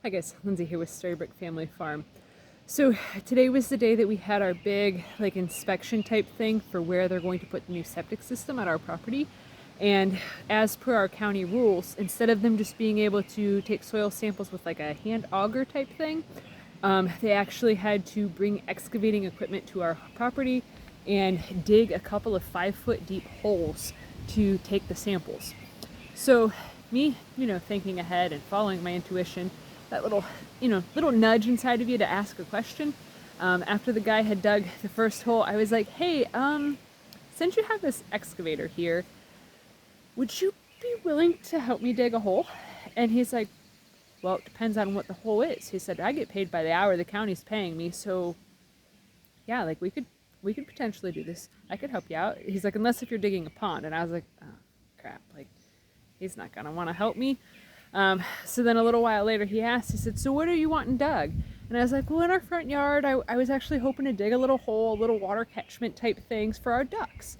Hi guys, Lindsay here with Storybook Family Farm. So today was the day that we had our big inspection type thing for where they're going to put the new septic system at our property. And as per our county rules, instead of them just being able to take soil samples with like a hand auger type thing, they actually had to bring excavating equipment to our property and dig a couple of 5-foot deep holes to take the samples. So me, thinking ahead and following my intuition, that little nudge inside of you to ask a question. After the guy had dug the first hole, I was like, hey, since you have this excavator here, would you be willing to help me dig a hole? And he's like, well, it depends on what the hole is. He said, I get paid by the hour, the county's paying me, so yeah, we could potentially do this. I could help you out. He's like, unless if you're digging a pond. And I was like, oh crap, he's not gonna want to help me. So then a little while later he asked, he said, so what are you wanting dug? And I was like, well, in our front yard, I was actually hoping to dig a little hole, little water catchment type things for our ducks.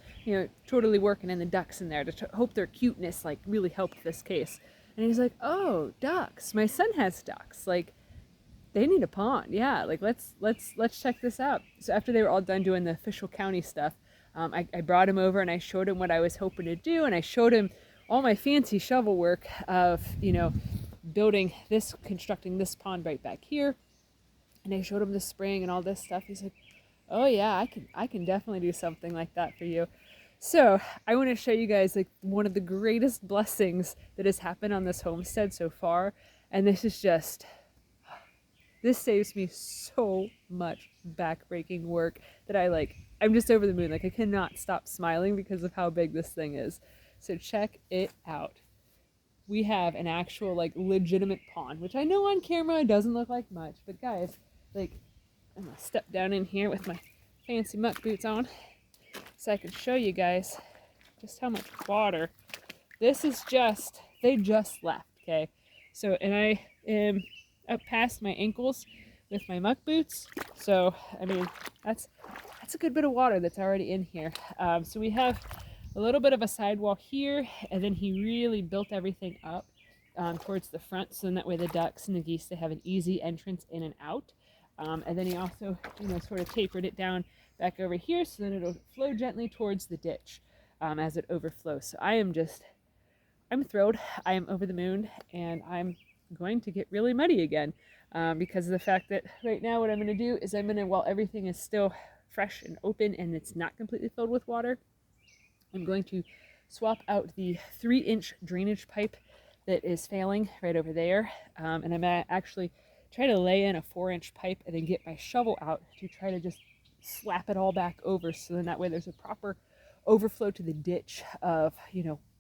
Totally working in the ducks in there to hope their cuteness really helped this case. And he's like, oh, ducks. My son has ducks. They need a pond. Yeah, let's check this out. So after they were all done doing the official county stuff, I brought him over and I showed him what I was hoping to do, and I showed him all my fancy shovel work of constructing this pond right back here, and I showed him the spring and all this stuff. He's like, oh yeah, I can definitely do something like that for you. So I want to show you guys one of the greatest blessings that has happened on this homestead so far, and this saves me so much back-breaking work that I'm just over the moon. I cannot stop smiling because of how big this thing is. So check it out. We have an actual legitimate pond, which I know on camera doesn't look like much, but guys, I'm gonna step down in here with my fancy muck boots on so I can show you guys just how much water. This is they just left, okay? So, and I am up past my ankles with my muck boots. So, I mean, that's a good bit of water that's already in here. So we have a little bit of a sidewall here, and then he really built everything up towards the front, so then that way the ducks and the geese, they have an easy entrance in and out. And then he also, sort of tapered it down back over here, so then it'll flow gently towards the ditch as it overflows. So I'm thrilled. I am over the moon, and I'm going to get really muddy again because of the fact that right now what I'm going to do is while everything is still fresh and open and it's not completely filled with water, I'm going to swap out the 3-inch drainage pipe that is failing right over there, and I'm going to actually try to lay in a 4-inch pipe and then get my shovel out to try to just slap it all back over, so then that way there's a proper overflow to the ditch of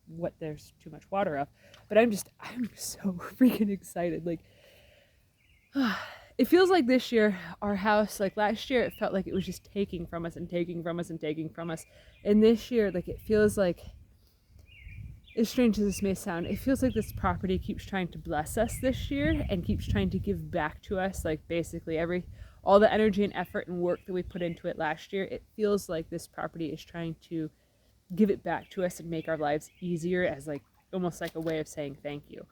what there's too much water of. But I'm so freaking excited. It feels like this year our house, last year it felt like it was just taking from us and taking from us and taking from us, and this year it feels like, as strange as this may sound, it feels like this property keeps trying to bless us this year and keeps trying to give back to us, basically all the energy and effort and work that we put into it last year. It feels like this property is trying to give it back to us and make our lives easier as almost like a way of saying thank you.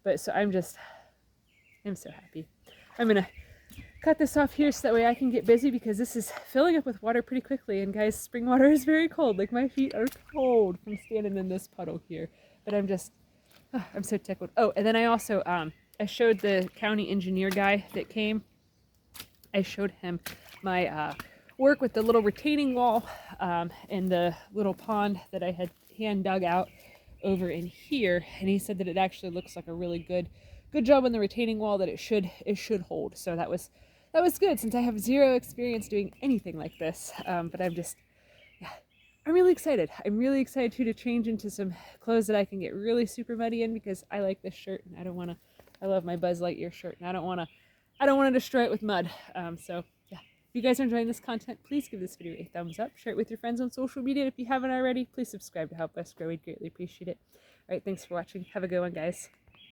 But so I'm so happy. I'm gonna cut this off here so that way I can get busy, because this is filling up with water pretty quickly, and guys, spring water is very cold. My feet are cold from standing in this puddle here. But I'm so tickled. Oh, and then I also I showed the county engineer guy that came, I showed him my work with the little retaining wall and the little pond that I had hand dug out over in here, and he said that it actually looks like a really good job on the retaining wall, that it should hold. So that was good, since I have zero experience doing anything like this. But I'm really excited. I'm really excited too to change into some clothes that I can get really super muddy in, because I like this shirt and I love my Buzz Lightyear shirt, and I don't want to destroy it with mud. So yeah, if you guys are enjoying this content, please give this video a thumbs up, share it with your friends on social media, and if you haven't already, please subscribe to help us grow. We'd greatly appreciate it. All right, thanks for watching. Have a good one, guys.